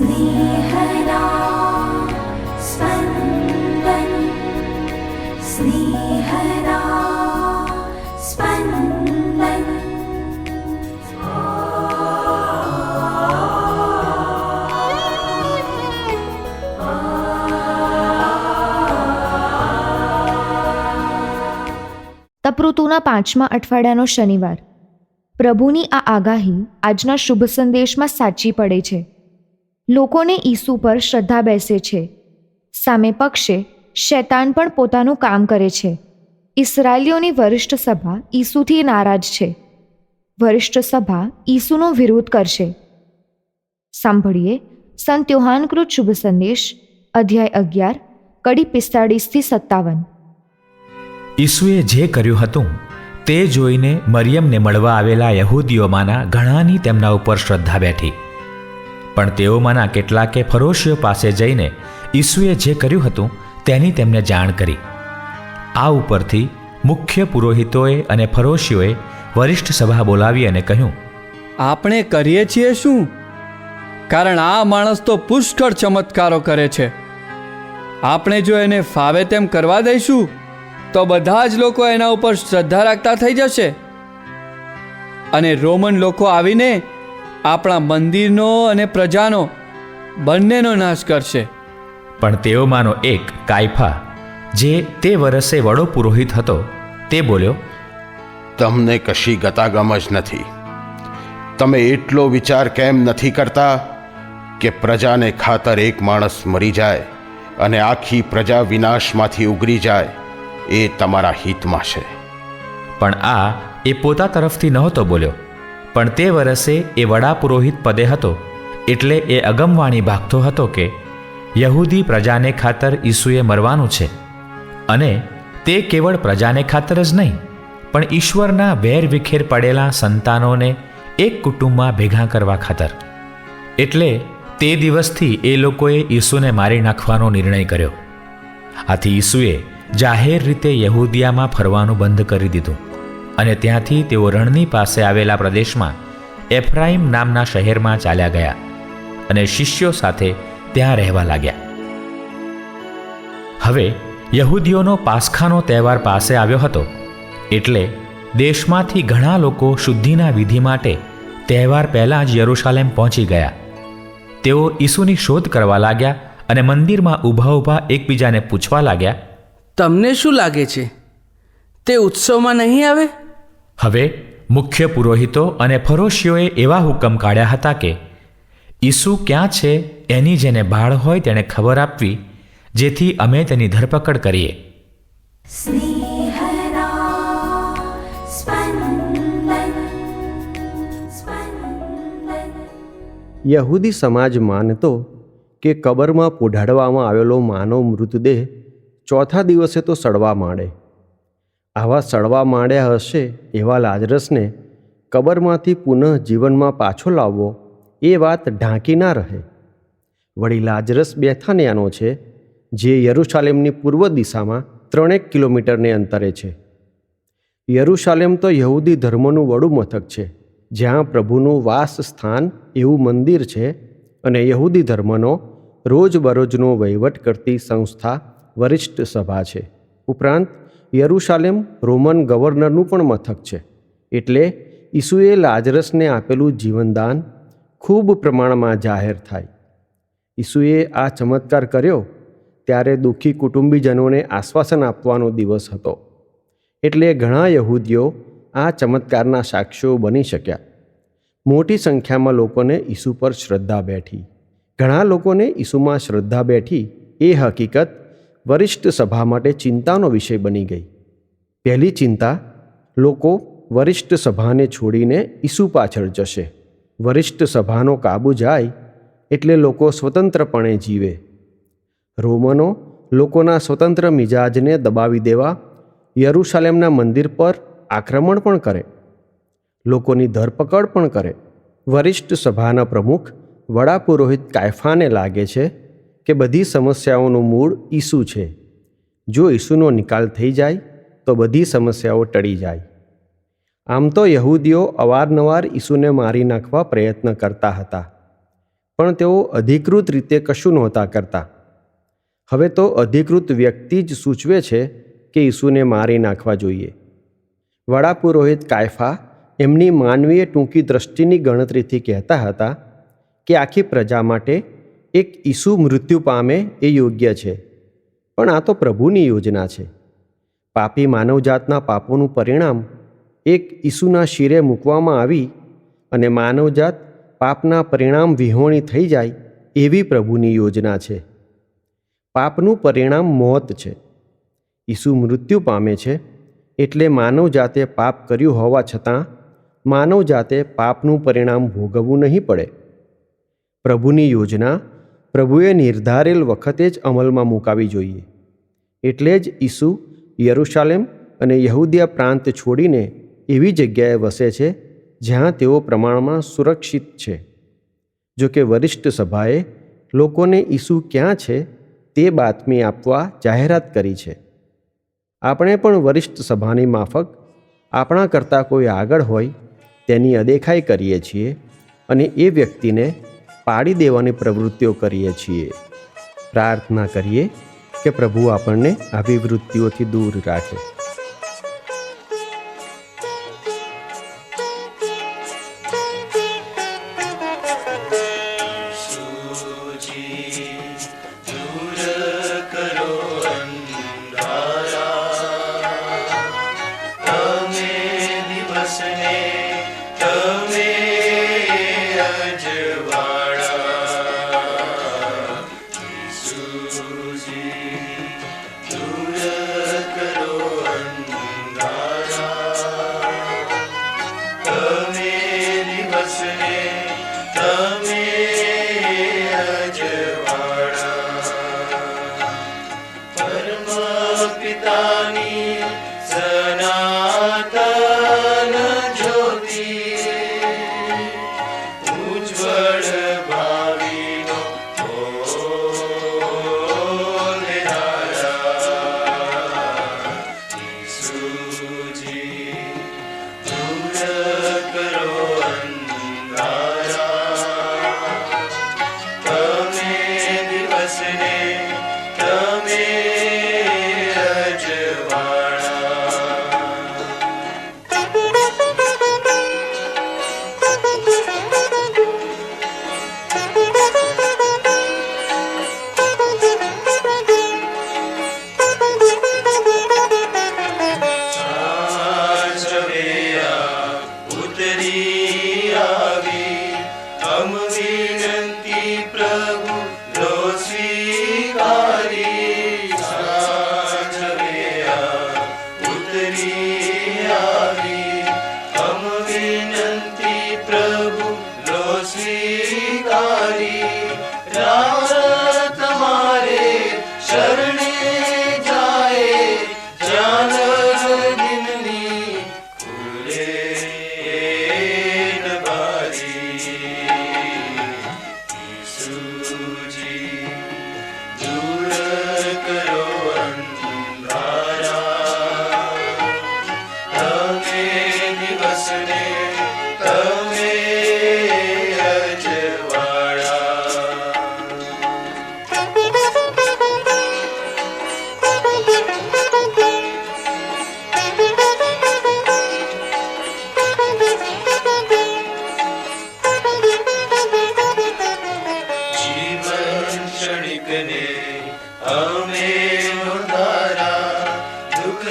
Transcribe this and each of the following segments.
स्नेहदा स्पन्दन स्नेहदा स्पन्दन। તપઋતુના 5મા અઠવાડિયાનો શનિવાર. પ્રભુની આ આગાહી આજના શુભ સંદેશમાં સાચી પડે છે. લોકોને ઈસુ પર શ્રદ્ધા બેસે છે. સામે પક્ષે શૈતાન પણ પોતાનું કામ કરે છે. ઇસરાયેલીઓની વરિષ્ઠ સભા ઈસુથી નારાજ છે. વરિષ્ઠ સભા ઈસુનો વિરોધ કરશે. સાંભળીએ સંત યોહાનકૃત શુભ સંદેશ અધ્યાય 11 કડી 45-57. ઈસુએ જે કર્યું હતું તે જોઈને મરિયમને મળવા આવેલા યહૂદીઓમાંના ઘણાની તેમના ઉપર શ્રદ્ધા બેઠી. પણ તેઓમાંના કેટલાકે ફરોશીઓ પાસે જઈને ઈસુએ જે કર્યું હતું તેની તેમને જાણ કરી. આ ઉપરથી મુખ્ય પુરોહિતોએ અને ફરોશીઓએ વરિષ્ઠ સભા બોલાવી અને કહ્યું, આપણે કરીએ છીએ શું? કારણ આ માણસ તો પુષ્કળ ચમત્કારો કરે છે. આપણે જો એને ફાવે તેમ કરવા દઈશું તો બધા જ લોકો એના ઉપર શ્રદ્ધા રાખતા થઈ જશે અને રોમન લોકો આવીને આપણા મંદિરનો અને પ્રજાનો બંનેનો નાશ કરશે. પણ તેઓમાંનો એક કાયફા, જે તે વર્ષે વડો પુરોહિત હતો, તે બોલ્યો, તમને કશી ગતાગમ જ નથી. તમે એટલો વિચાર કેમ નથી કરતા કે પ્રજાને ખાતર એક માણસ મરી જાય અને આખી પ્રજા વિનાશમાંથી ઉગરી જાય, એ તમારા હિતમાં છે. પણ આ એ પોતા તરફથી નહોતો બોલ્યો, પણ તે વર્ષે એ વડા પુરોહિત પદે હતો, એટલે એ અગમવાણી ભાગતો હતો કે યહૂદી પ્રજાને ખાતર ઈસુએ મરવાનું છે, અને તે કેવળ પ્રજાને ખાતર જ નહીં, પણ ઈશ્વરના વેર વિખેર પડેલા સંતાનોને એક કુટુંબમાં ભેગા કરવા ખાતર. એટલે તે દિવસથી એ લોકોએ ઈસુને મારી નાખવાનો નિર્ણય કર્યો. આથી ઈસુએ જાહેર રીતે યહૂદિયામાં ફરવાનું બંધ કરી દીધું અને ત્યાંથી તેઓ રણની પાસે આવેલા પ્રદેશમાં એફ્રાઈમ નામના શહેરમાં ચાલ્યા ગયા અને શિષ્યો સાથે ત્યાં રહેવા લાગ્યા. હવે યહૂદીઓનો પાસખાનો તહેવાર પાસે આવ્યો હતો, એટલે દેશમાંથી ઘણા લોકો શુદ્ધિના વિધિ માટે તહેવાર પહેલાં જ યરૂશાલેમ પહોંચી ગયા. તેઓ ઈસુની શોધ કરવા લાગ્યા અને મંદિરમાં ઊભા ઊભા એકબીજાને પૂછવા લાગ્યા, તમને શું લાગે છે, તે ઉત્સવમાં નહીં આવે? હવે મુખ્ય પુરોહિતો અને ફરોશીઓએ એવા હુકમ કાઢ્યા હતા કે ઈસુ ક્યાં છે એની જેને ભાળ હોય તેણે ખબર આપવી, જેથી અમે તેની ધરપકડ કરીએ. स्नेहदा स्पन्दन स्पन्दन। યહૂદી સમાજ માનતો કે કબરમાં પોઢાડવામાં આવેલો માનવ મૃતદેહ ચોથા દિવસે તો સડવા માંડે. આવા સડવા માંડ્યા હશે એવા લાજરસને કબરમાંથી પુનઃ જીવનમાં પાછો લાવવો એ વાત ઢાંકી ના રહે. વળી લાજરસ બેથાનિયાનો છે, જે યરૂશાલેમની પૂર્વ દિશામાં 3 કિલોમીટરને અંતરે છે. યરૂશાલેમ તો યહૂદી ધર્મનું વડું મથક છે, જ્યાં પ્રભુનું વાસ સ્થાન એવું મંદિર છે, અને યહૂદી ધર્મનો રોજબરોજનો વહીવટ કરતી સંસ્થા વરિષ્ઠ સભા છે. ઉપરાંત યરૂશાલેમ રોમન ગવર્નરનું પણ મથક છે. એટલે ઈસુએ લાજરસને આપેલું જીવનદાન ખૂબ પ્રમાણમાં જાહેર થાય. ઈસુએ આ ચમત્કાર કર્યો ત્યારે દુઃખી કુટુંબીજનોને આશ્વાસન આપવાનો દિવસ હતો. એટલે ઘણા યહૂદીઓ આ ચમત્કારના સાક્ષીઓ બની શક્યા. મોટી સંખ્યામાં લોકોને ઈસુ પર શ્રદ્ધા બેઠી. ઘણા લોકોને ઈસુમાં શ્રદ્ધા બેઠી એ હકીકત વરિષ્ઠ સભા માટે ચિંતાનો વિષય બની ગઈ. પહેલી ચિંતા, લોકો વરિષ્ઠ સભાને છોડીને ઈસુ પાછળ જશે. વરિષ્ઠ સભાનો કાબુ જાય એટલે લોકો સ્વતંત્રપણે જીવે. રોમનો લોકોના સ્વતંત્ર મિજાજને દબાવી દેવા યરૂશાલેમના મંદિર પર આક્રમણ પણ કરે, લોકોની ધરપકડ પણ કરે. વરિષ્ઠ સભાના પ્રમુખ વડા પુરોહિત કાયફાને લાગે છે કે બધી સમસ્યાઓનું મૂળ ઈસુ છે. જો ઈસુનો નિકાલ થઈ જાય તો બધી સમસ્યાઓ ટળી જાય. આમ તો યહૂદીઓ અવારનવાર ઈસુને મારી નાખવા પ્રયત્ન કરતા હતા, પણ તેઓ અધિકૃત રીતે કશું નહોતા કરતા. હવે તો અધિકૃત વ્યક્તિ જ સૂચવે છે કે ઈસુને મારી નાખવા જોઈએ. વડા પુરોહિત કાયફા એમની માનવીય ટૂંકી દ્રષ્ટિની ગણતરીથી કહેતા હતા કે આખી પ્રજા માટે એક ઈસુ મૃત્યુ પામે એ યોગ્ય છે, પણ આ તો પ્રભુની યોજના છે. પાપી માનવજાતના પાપોનું પરિણામ એક ઈસુના શિરે મૂકવામાં આવી અને માનવજાત પાપના પરિણામ વિહોણી થઈ જાય એવી પ્રભુની યોજના છે. પાપનું પરિણામ મોત છે. ઈસુ મૃત્યુ પામે છે એટલે માનવજાતે પાપ કર્યું હોવા છતાં માનવજાતે પાપનું પરિણામ ભોગવવું નહીં પડે. પ્રભુની યોજના પ્રભુએ નિર્ધારેલ વખતે જ અમલમાં મૂકાવી જોઈએ. એટલે જ ઈસુ યરૂશાલેમ અને યહૂદિયા પ્રાંત છોડીને એવી જગ્યાએ વસે છે જ્યાં તેઓ પ્રમાણમાં સુરક્ષિત છે. જો કે વરિષ્ઠ સભાએ લોકોને ઈસુ ક્યાં છે તે બાતમી આપવા જાહેરાત કરી છે. આપણે પણ વરિષ્ઠ સભાની માફક આપણા કરતાં કોઈ આગળ હોય તેની અદેખાઈ કરીએ છીએ અને એ વ્યક્તિને પાડી દેવાની પ્રવૃત્તિઓ કરીએ છીએ. પ્રાર્થના કરીએ કે પ્રભુ આપણને આવી વૃત્તિઓથી દૂર રાખે.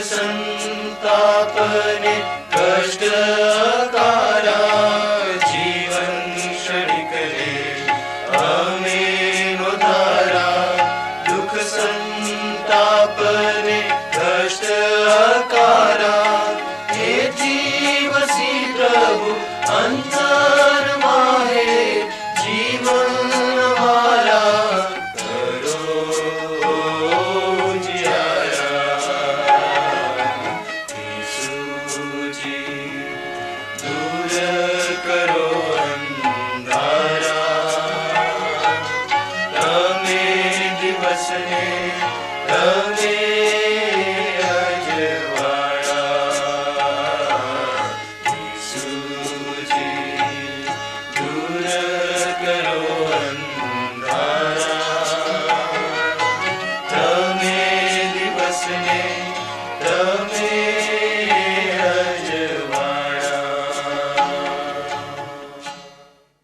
સંતાપને કષ્ટકારા જીવન ક્ષણિક રે અમે નોધારા દુઃખ સંતાપને કષ્ટકારા હે જીવસી પ્રભુ અંતર માહે જીવન મારા દિવસને